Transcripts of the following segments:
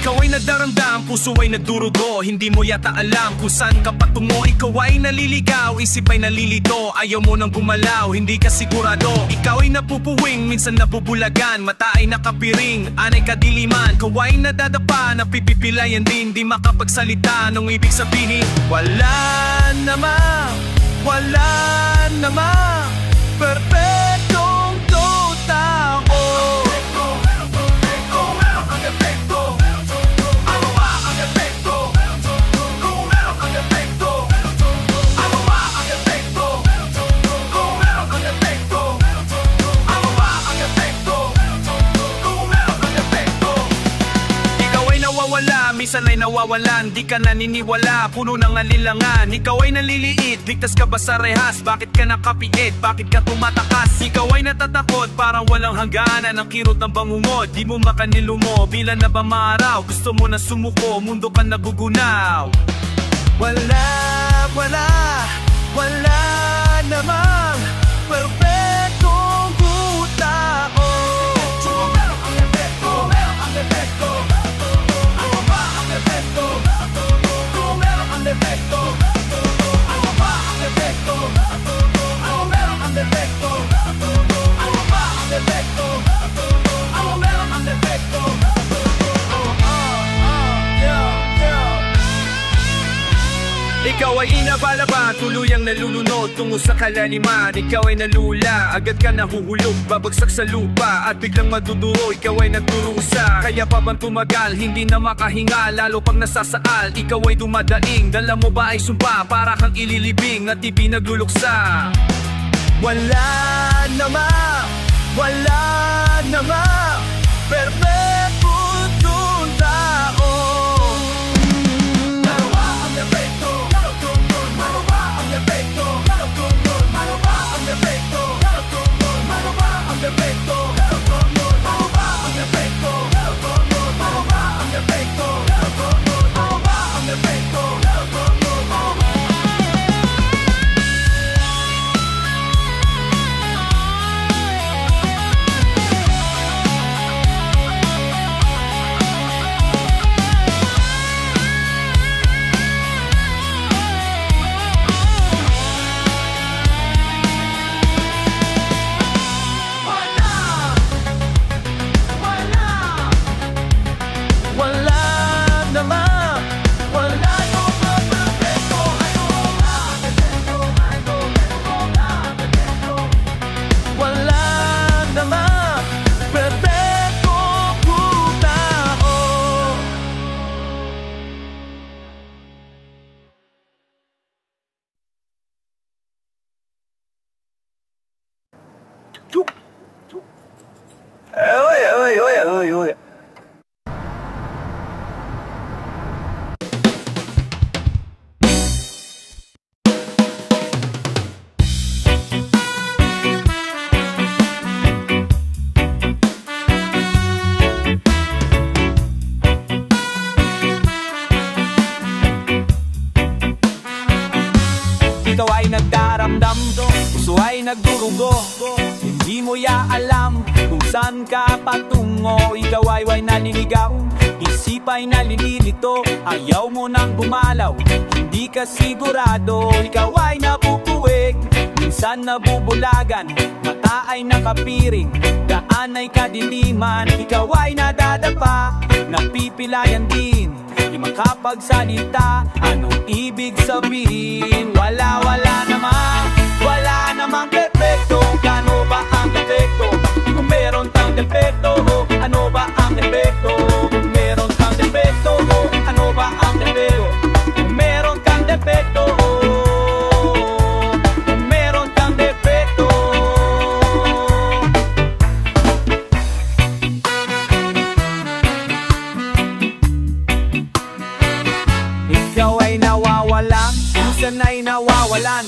Ikaw ay nagdaramdam, puso ay nagdurugo. Hindi mo yata alam kung saan ka patungo. Ikaw ay naliligaw, isip ay nalilito. Ayaw mo nang gumalaw, hindi ka sigurado. Ikaw ay napupuwing, minsan nabubulagan. Mata ay nakapiring, anay kadiliman. Ikaw ay nadadapa, napipipilayan din. Di makapagsalita, nung ibig sabihin wala naman, wala naman perfectong totoo. Minsan ay nawawalan, di ka naniniwala, puno ng alilangan. Ikaw ay naliliit, ligtas ka ba sa rehas? Bakit ka nakapiit? Bakit ka tumatakas? Ikaw ay natatakot, parang walang hangganan. Ang kirot ng bangungod, di mo makanilumo. Bilan na ba maaraw? Gusto mo na sumuko, mundo ka nagugunaw. Wala namang perfectong tao. Ikaw ay inabalaba, tuluyang nalulunod tungo sa kalaliman. Ikaw ay nalula, agad ka nahuhulog, babagsak sa lupa at biglang maduduro. Ikaw ay nagdurusa, kaya pa bang tumagal, hindi na makahinga. Lalo pang nasasaal, ikaw ay dumadaing. Dala mo ba ay sumpa, para kang ililibing at ipinagluluksa. Wala naman perfectong tao. Ikaw ay nagdaramdam, puso ay nagdurugo. Hindi mo ya alam kung saan ka patungo. Ikaw ay naliligaw, isip ay nalilito. Ayaw mo nang gumalaw, hindi ka sigurado. Ikaw ay napupuwig, minsan nabubulagan. Mata ay nakapiring, daan ay kadiliman. Ikaw ay nadadapa, napipilayan din. Di makapagsalita, anong ibig sabihin? Wala namang perfecto. Ano ba ang defekto? Kung meron kang defekto, ano ba ang defekto? Kung meron kang defekto, ano ba ang defekto? Kung meron kang defekto, kung meron kang defekto. Ikaw ay nawawalan, minsan ay nawawalan.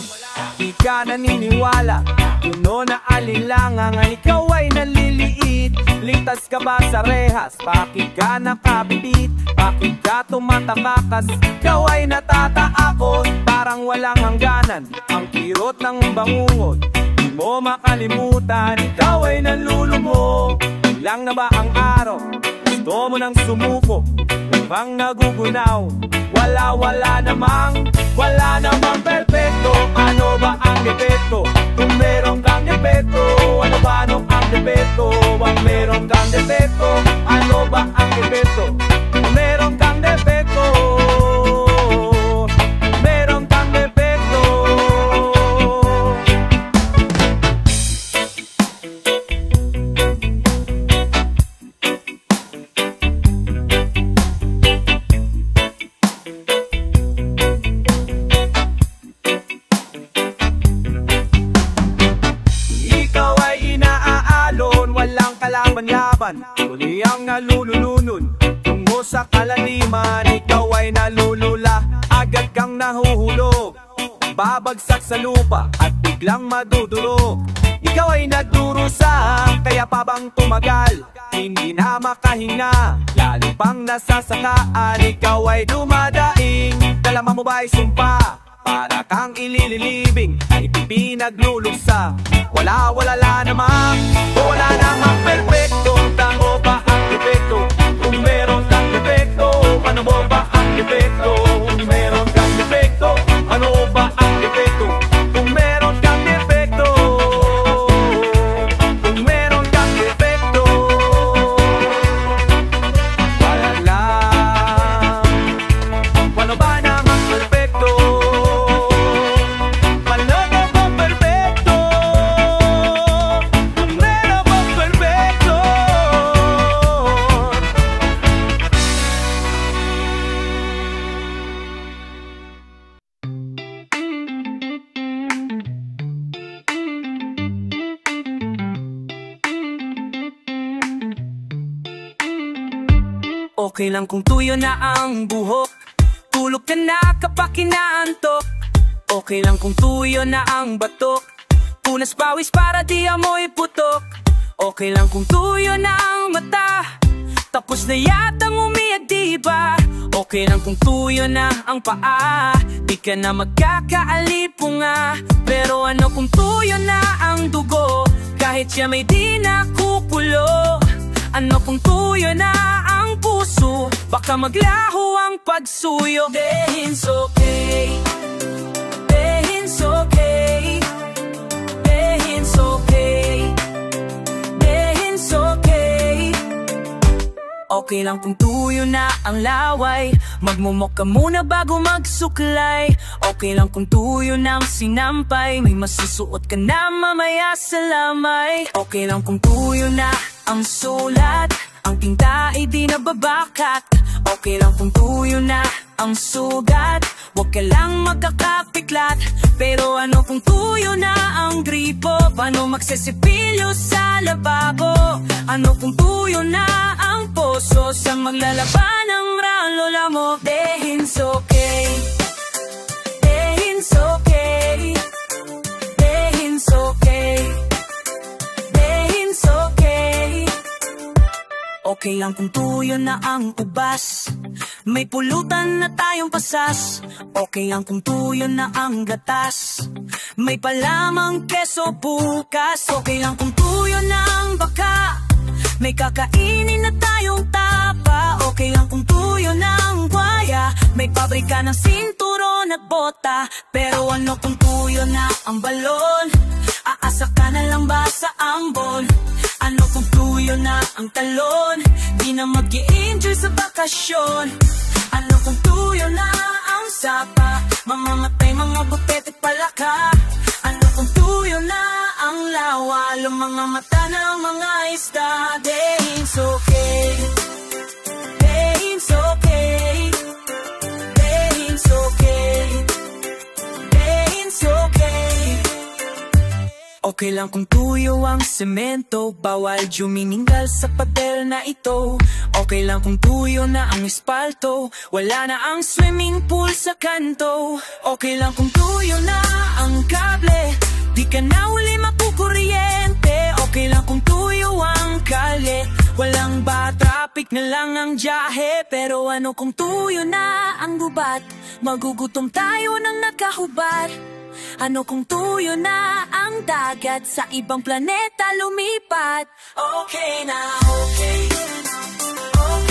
Di ka naniniwala, puno na alinlangan. Ikaw ay naliliit, ligtas ka ba sa rehas? Bakit ka nakabibit? Bakit ka tumatakas? Ikaw ay natataakot, parang walang hangganan. Ang kirot ng bangungod, di mo makalimutan. Ikaw ay nalulumo, ilang na ba ang araw? gusto mo nang sumuko, mukhang nagugunaw. Wala namang perpekto. Ano ba ang epekto? Kung meron kang epekto, ano ba ang epekto? Wag meron kang defekto. Ano ba ang epekto? Kung meron kang defekto, meron kang defekto. Kalaban-laban, tuloy ang nalulunun tungo sa kalaliman. Ikaw ay nalulula, agad kang nahuhulog, babagsak sa lupa at biglang madudurog. Ikaw ay nagdurusa, kaya pa bang tumagal? Hindi na makahinga, lalo pang nasasakaan. Ikaw ay dumadaing, dalaman mo ba'y sumpa? Para kang ililibing, ay pinagluluksa. Wala namang perfecto. Tao ba ang defekto? Kung meron kang defekto, ano mo ba ang defekto? Kung meron kang defekto, ano ba ang defekto? Kung meron kang defekto, kung meron kang defekto, wala ba namang perfecto? Okay lang kung tuyo na ang buhok, tulog ka na kapag kinaantok. Okay lang kung tuyo na ang batok, punas pawis para di amoy putok. Okay lang kung tuyo na ang mata, tapos na yatang umiyak diba? Okay lang kung tuyo na ang paa, di ka na magkakaalipunga. Pero ano kung tuyo na ang dugo, kahit siya may di nakukulo? Ano kung tuyo na ang puso, baka maglaho ang pagsuyo. Dehin's okay, dehin's okay, dehin's okay, dehin's okay. Okay lang kung tuyo na ang laway, magmumok ka muna bago magsuklay. Okay lang kung tuyo na ang sinampay, may masusuot ka na mamaya sa lamay. Okay lang kung tuyo na ang sulat, ang tinta ay di nababakat. Okay lang kung tuyo na ang sugat, wag ka lang magkakapiklat. Pero ano kung tuyo na ang gripo, paano magsisipilyo sa lababo? Ano kung tuyo na ang poso, sa maglalaban ng lola mo? Dehin's okay, dehin's okay, dehin's okay, dehin's okay. Okay lang kung tuyo na ang ubas, may pulutan na tayong pasas. Okay lang kung tuyo na ang gatas, may palamang keso bukas. Okay lang kung tuyo na ang baka, may kakainin na tayong tapa. Okay lang kung tuyo na ang buhaya, may pabrika ng sinturon at bota. Pero ano kung tuyo na ang balon, aasa ka na lang ba sa ambon? Ano kung tuyo na ang talon, di na mag-i-enjoy sa bakasyon? Ano kung tuyo na ang sapa, mamamatay mga butete palaka? Ano kung tuyo na ang lawa, mga mata ng mga isda? Dehin's okay, dehin's okay, dehin's okay, dehin's okay. Okay lang kung tuyo ang semento, bawal jumininggal sa pader na ito. Okay lang kung tuyo na ang espalto, wala na ang swimming pool sa kanto. Okay lang kung tuyo na ang kable, di ka na uli makukuryente. Okay lang kung tuyo ang kalye, walang ba traffic na lang ang biyahe. Pero ano kung tuyo na ang gubat, magugutom tayo ng nakahubad. Ano kung tuyo na ang dagat, sa ibang planeta lumipat? Okay na, okay, okay.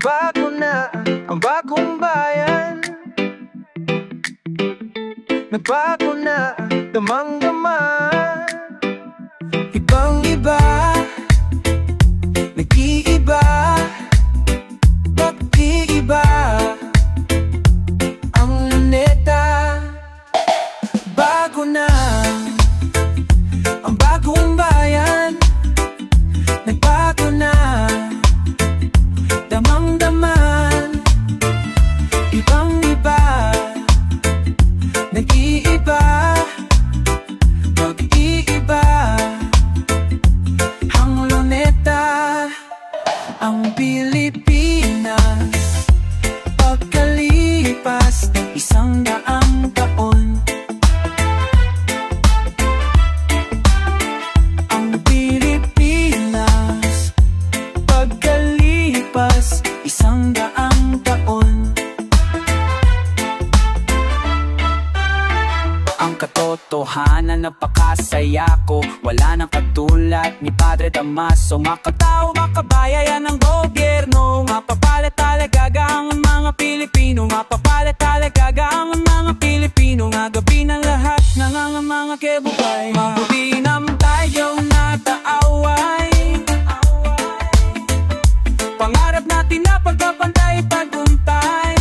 Nagbago na ang bagong bayan. Nagbago na damang-dama. Ibang-iba, nag-iiba, pag-iiba ang luneta. Bago na ang bagong bayan. Nagbago na damang-daman. Ibang-iba, nag-iiba, pag-iiba ang luneta. Ang Pilipinas pagkalipas 100 taon. Ang Pilipinas pagkalipas 100 taon. Ang katotohanan, napakasaya ko. Wala nang katulad ni Padre Damaso. Makatao, makabayayan ng gobyerno. Mapapalit talaga ang mga Pilipino. Mapapalit talaga ang mga Pilipino. Nga gabi ng lahat ng mga kebubay. Mabuti naman tayo nataaway. Pangarap natin na pagkapantay, paguntay.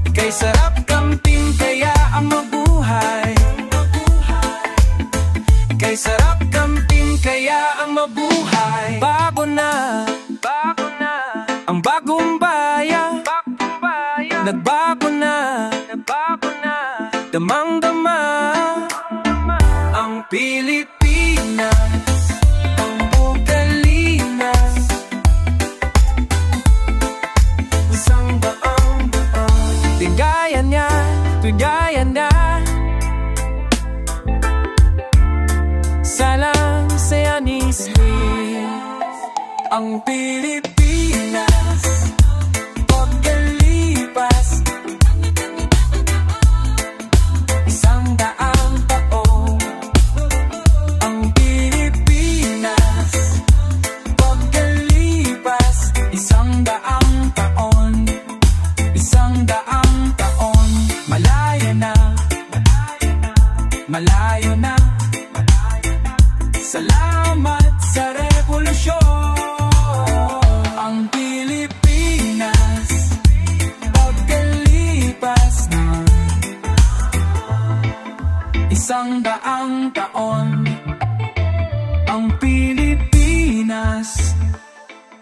Ika'y sarap kamting, kaya ang mabuhay. Ika'y sarap kamting, kaya ang mabuhay. Bago na ang bagong bayan. Nagbago na damang-dama. Ang Pilipinas, ang Bugalinas, isang daang-daan. Tigayan niya, tigayan niya. Salang sayanismi. Ang Pilipinas pagkalipas 100 taon. Ang Pilipinas pagkalipas 100 taon. 100 taon. Malayo na, malayo na. Salamat sa revolusyon. Ang Pilipinas pagkalipas ng 100 taon. Ang Pilipinas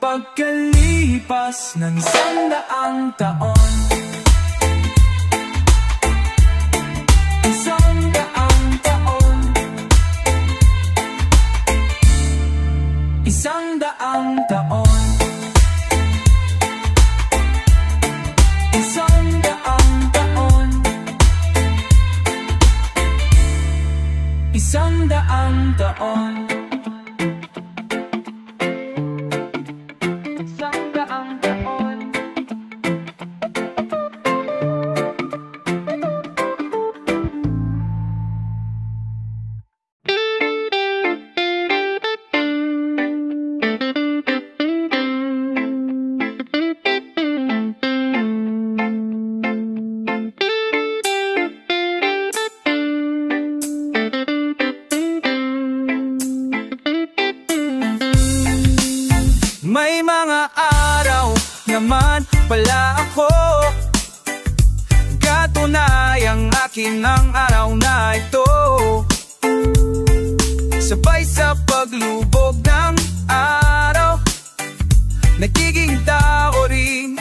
pagkalipas ng 100 taon. 100 taon. 100 taon. 100 taon. 100 taon. 100 taon. May mga araw naman pala ako, katunayang akin ang araw na ito. Sabay sa paglubog ng araw, nagiging tao rin,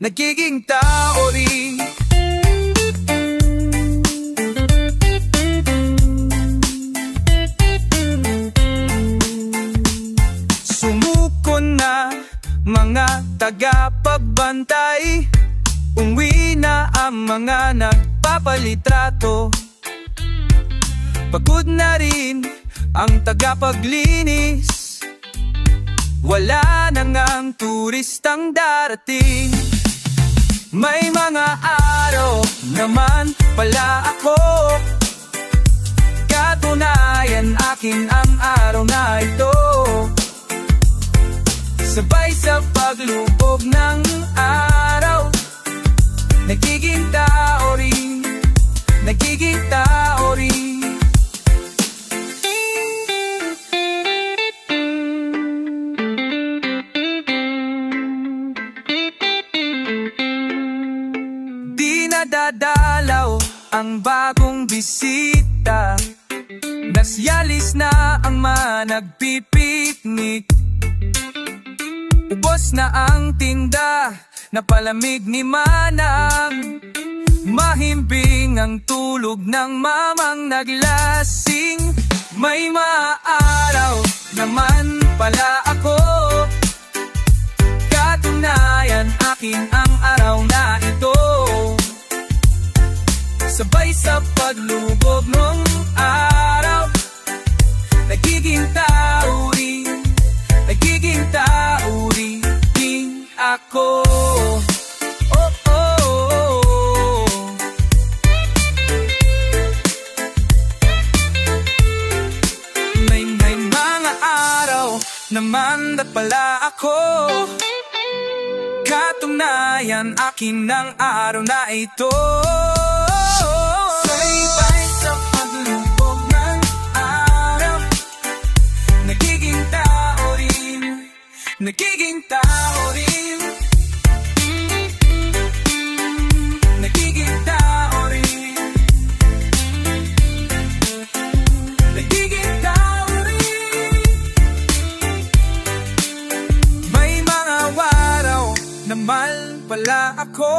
nagiging tao rin. Mga tagapagbantay, umuwi na ang mga nagpapalitrato. Pagod na rin ang tagapaglinis, wala na ngang turistang darating. May mga araw naman pala ako, katunayan akin ang araw na ito. Sabay sa paglubog ng araw, nagiging tao rin, nagiging tao rin. Di nadadalaw ang bagong bisita, nasyalis na ang managpipiknik. Ubos na ang tinda na palamig ni Manang, mahimbing ang tulog ng mamang naglasing. May maaraw naman pala ako, katunayan akin ang araw na ito. Sabay sa paglubog ng araw, nagiging tao rin, nagiging tao rin ako. Oh, oh, oh. May mga araw naman na pala ako, katunayan akin ang araw na ito. Sabay sa paglubog ng araw, nagiging tao rin, nagiging tao rin, nagiging tao rin, nagiging tao rin. May mga waraw na mahal pala ako,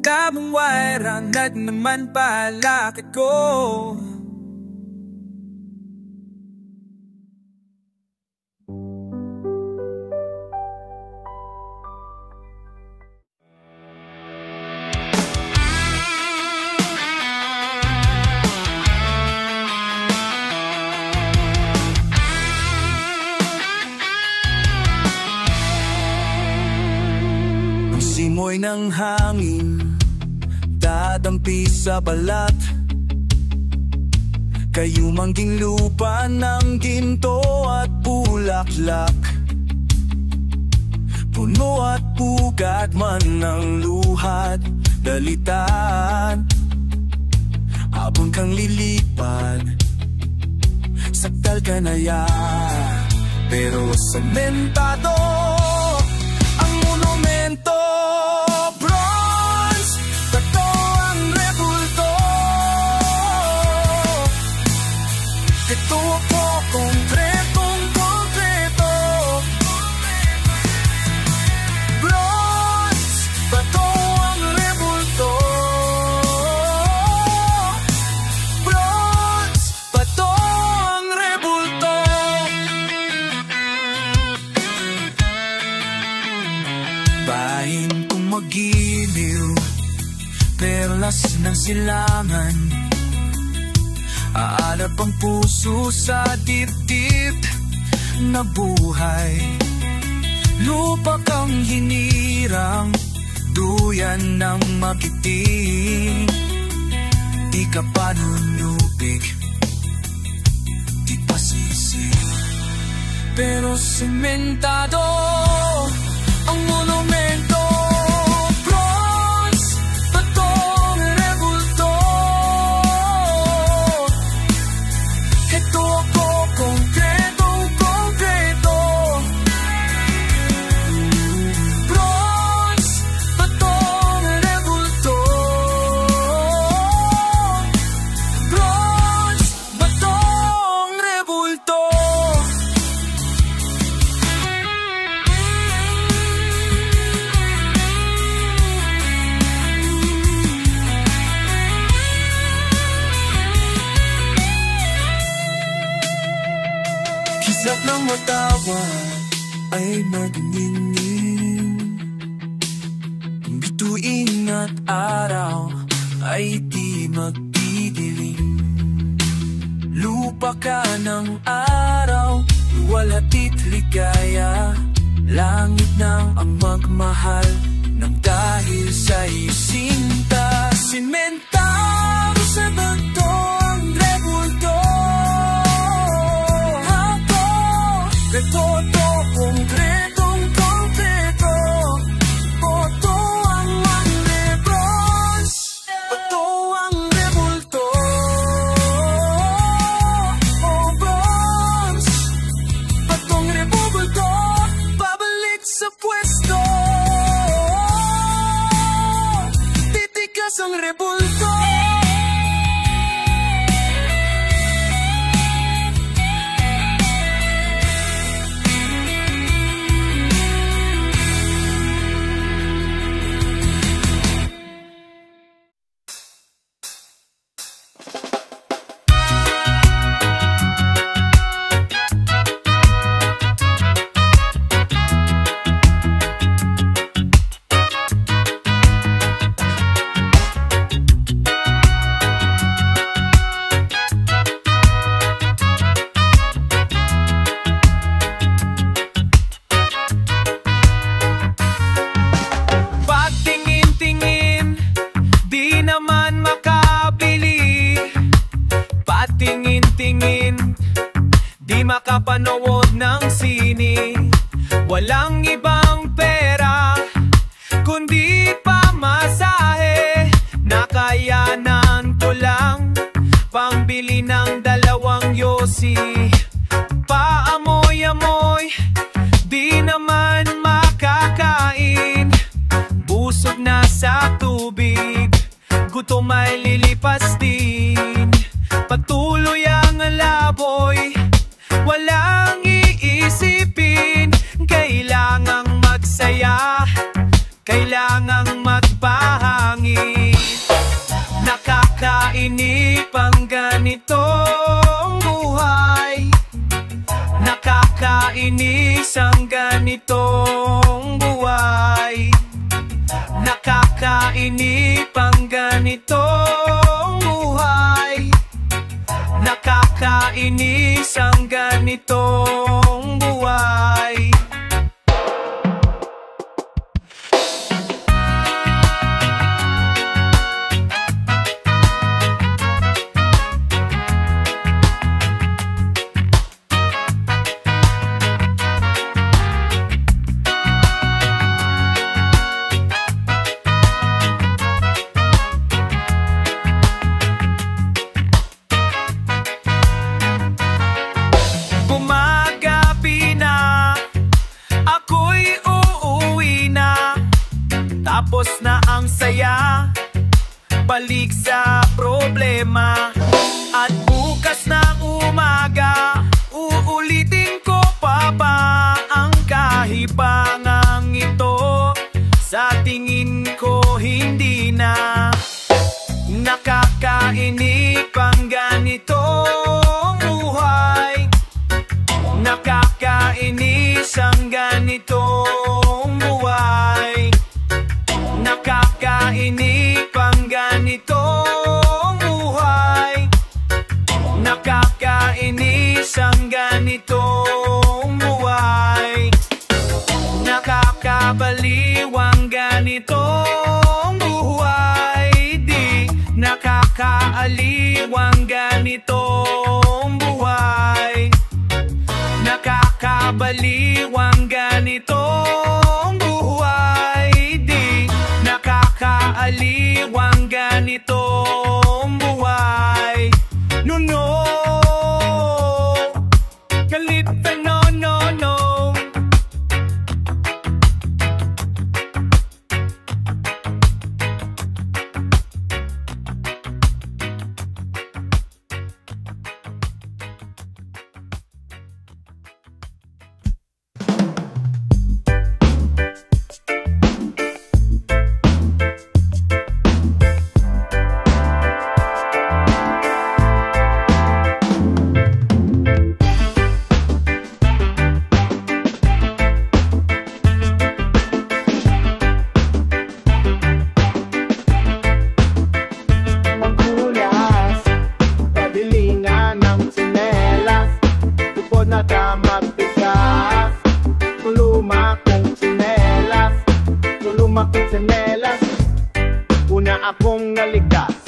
tabang wairanad naman palakit ko. Simoy ng hangin, dadampi sa balat, kayumangging lupa ng ginto at bulaklak. Puno at pugat man ng luhat, dalitan, habang kang lilipad, sakdal ka na yan. Pero sementado ang monumento, bronze, bato ang rebulto. Ito ako konkretong konkreto, bronze, bato ang rebulto, bronze, bato ang rebulto. Bahin kong magiliw, perlas ng silangan, aalab ang puso sa dibdib na buhay. Lupa kang hinirang, duyan ng makiting, di ka panunubig, di pasisig. Pero sementado ang monumento, bronze, batong rebulto. Ito ako konkretong konkreto, bronze, batong rebulto, bronze, batong rebulto. Kisap ng matawan ay magniningning, bituin at araw ay di magdidilim. Lupa ka ng araw, luwalhati't ligaya, langit ng ang magmahal ng dahil sa iyong sinta. Simentado sa bato ang rebulto, ako, retoto ko tingin-tingin, di makapanood ng sine. Walang ibang pera kundi pamasahe, nakayanan ko lang pambili ng 2 yosi. Paamoy-amoy, di naman makakain. Busog na sa tubig, gutom ay lilipas din. Patuloy ang laboy, walang iisipin. Kailangang magsaya, kailangang magpahangin. Nakakainip ang ganitong buhay, nakakainis ang ganitong buhay. Nakakainip ang ganitong buhay, nakakainis ang ganitong buhay. Tapos na ang saya, balik sa problema. At bukas ng umaga, uulitin ko pa ba ang kahibangang ito? Sa tingin ko hindi na. Nakakainip ang ganitong buhay, nakakainis ang ganitong buhay. Nakakainip ang ganitong buhay, nakakainis ang ganitong buhay. Nakakabaliw ang ganitong buhay, di nakakaaliw ang ganitong buhay. Nakakabaliw ang ganitong buhay, di nakakaaliw ang ganitong buhay. No, no, kalita, no, no, no. Una akong naligas,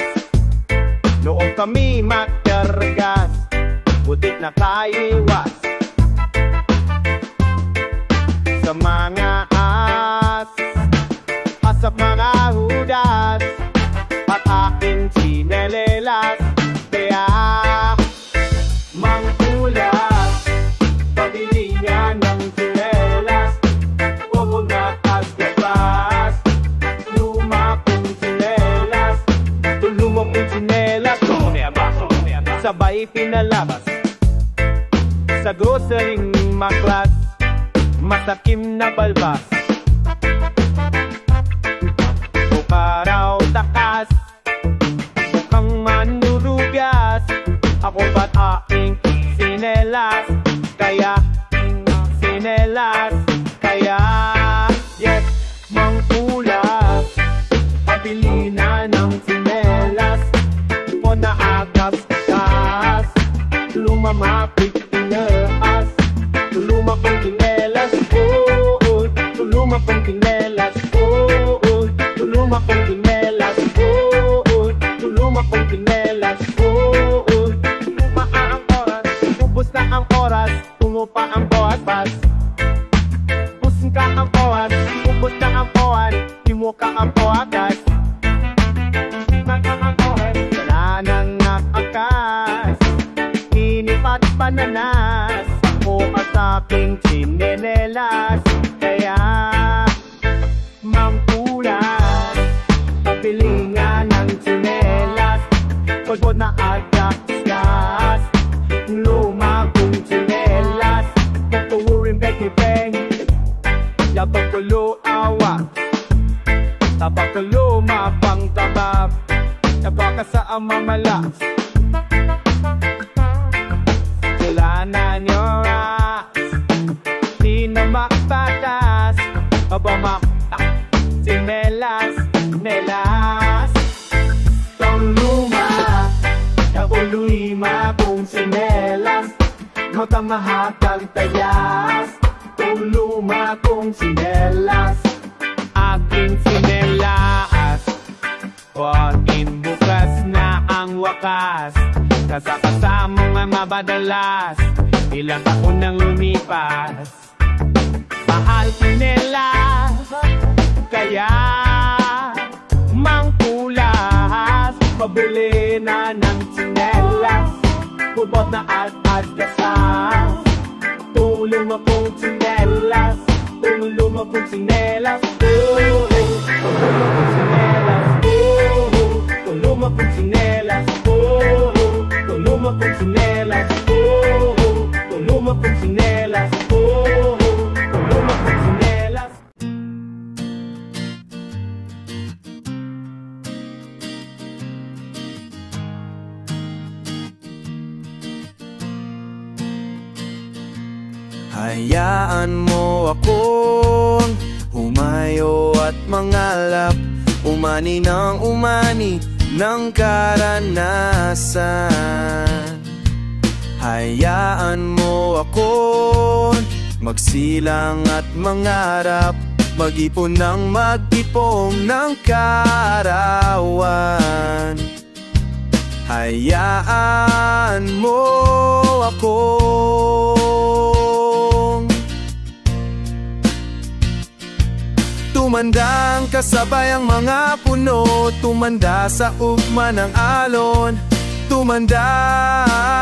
noong kami magkargas, butik na kaiwas sa mga asap mga hudas at aking sinelelas. Kaya mangkulas, pabili nga ng sinelas, huwag na kasgabas. Luma kong sinelas, tuluma kong sinelas, sabay pinalabas sa groceryng maklas, matakim na balbas. Mukha raw takas, mukhang manurubyas, ako ba't aking sinelas? Kaya sinelas, kaya yes, mangkulas, pabili na ng sinelas, o naagas-gas, lumamapit tinaas, tuluma kong sinelas, oh, tuluma kong sinelas, oh, tuluma kong sinelas, oh, tuluma kong sinelas, oh, tuluma oras, tungo pa ang bawat bus. Pusin ka ang oras, ubos na ang oras, di mo ka ang bawat. Wala nang nakakas, inip at pananas, ako at aking tsinelas. Kaya mangkulas, pabili nga ng tsinelas, pagod na agad gas, luma kong tsinelas, natuwurin beki-beng, yapagkulo awa, tapagkulo mapang tabab, napaka sa amamalas. Tulanan your eyes, di na makpatas, mabamaktak, sinelas, nelas. Kung luma, kapuloy mapong sinelas, matamahakang tayas. Kung luma kong sinelas, aking sinelas. Huwagin bukas na ang wakas, kasakasama nga mabadalas, ilang taon nang lumipas. Mahal sinelas, kaya mangkulas, pabili na ng sinelas, bubot na at kasas. Tulong akong sinelas, tulong akong sinelas, tulong akong sinelas, tulong akong sinelas, tulong akong sinelas, tulong akong sinelas, tulong akong sinelas. Hayaan mo akong humayo at mangalap, umani ng umani ng karanasan. Hayaan mo akong magsilang at mangarap, mag-ipon ng mag-ipong ng kaarawan. Hayaan mo akong tumandang kasabay ang mga puno, tumanda sa ugma ng alon, tumanda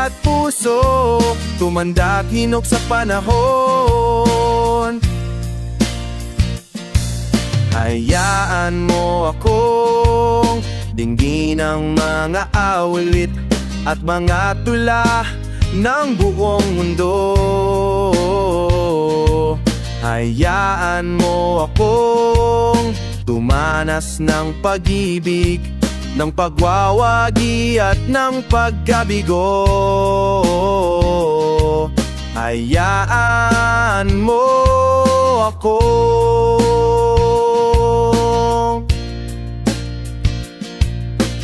at puso, tumanda at hinok sa panahon. Hayaan mo akong dinggin ang mga awit at mga tula ng buong mundo. Hayaan mo akong tumanas ng pag-ibig, ng pagwawagi at ng pagkabigo. Hayaan mo akong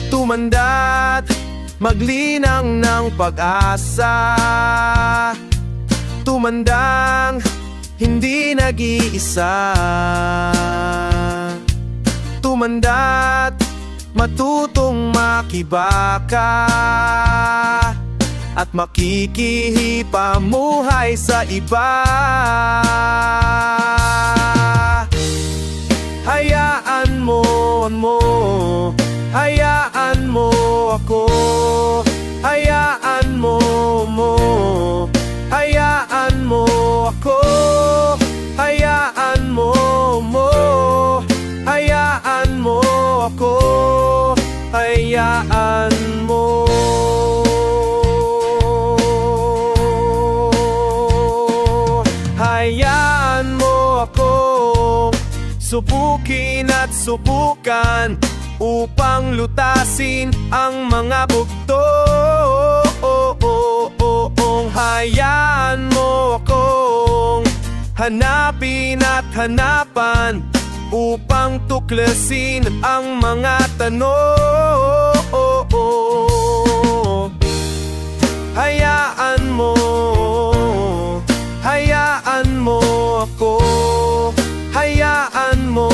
tumanda't maglinang ng pag-asa, tumandang hindi nag-iisa, tumanda't matutong makibaka at makikihipamuhay sa iba. Hayaan mo, hayaan mo ako, hayaan mo, hayaan mo ako, hayaan mo, hayaan mo ako, hayaan mo. Hayaan mo ako subukin at subukan upang lutasin ang mga bugtong. Hayaan mo akong hanapin at hanapan upang tuklasin ang mga tanong. Hayaan mo ako, hayaan mo,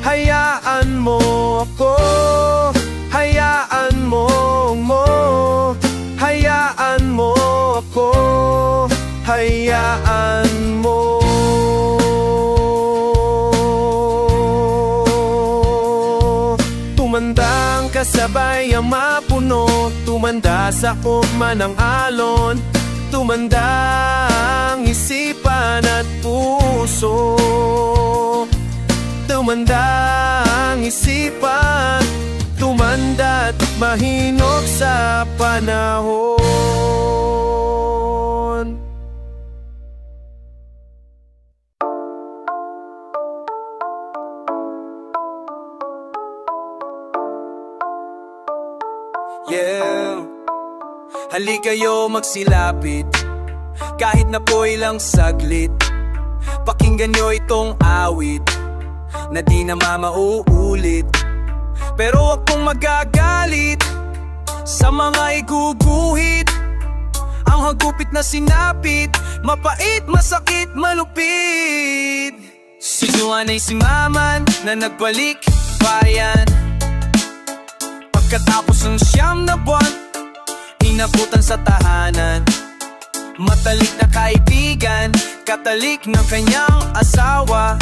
hayaan mo ako, hayaan mo, hayaan mo ako, kasabay ang mapuno, tumanda sa ugma ng alon, tumanda ang isipan at puso. Tumanda ang isipan, tumanda't mahinok sa panahon. Yeah, halik kayo magsilapit, kahit na po ilang saglit. Pakinggan nyo itong awit na di na mauulit. Pero wag pong magagalit sa mga iguguhit. Ang hagupit na sinapit, mapait, masakit, malupit. Si Juan ay si Maman na nagbalik bayan. Pagkatapos ng 9 na buwan, inabutan sa tahanan. Matalik na kaibigan, katalik ng kanyang asawa.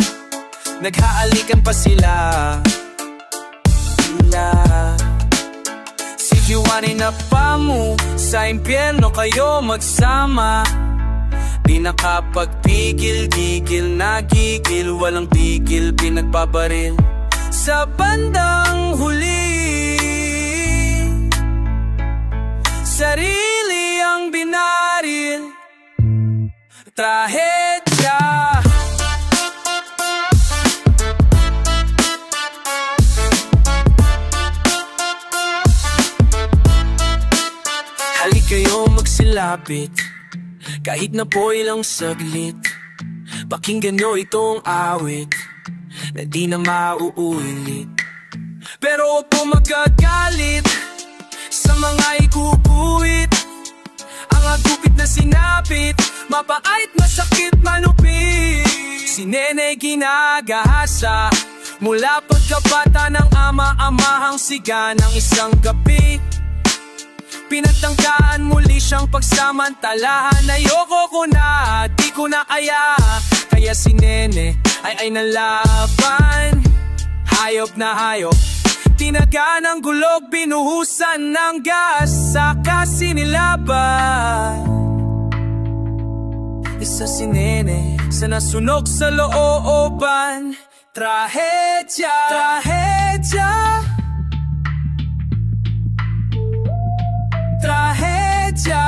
Naghaalikan pa sila. Si Juan ay napamo, sa impyerno kayo magsama. Di nakapagpigil-gigil, nagigil, walang tigil, pinagbabaril. Sa bandang huli, sarili ang binaril. Trahedya. Halik kayo magsilapit, kahit na po ilang saglit. Pakinggan nyo itong awit na di na mauulit. Pero huwag po magagalit sa mga ikukuit. Ang agupit na sinapit, mapait, masakit, manupit. Si Nenay ginagahasa mula pagkabata ng ama-amahang siga ng isang gabi. Pinagtangkaan muli siyang pagsamantalahan. Ayoko ko na, di ko na kaya. Kaya si Nene ay nalaban. Hayop na hayop, tinaga ng gulog, binuhusan ng gas, saka sinilaban. Isa si Nene sa nasunog sa looban. Trahedya, trahedya, trahedya.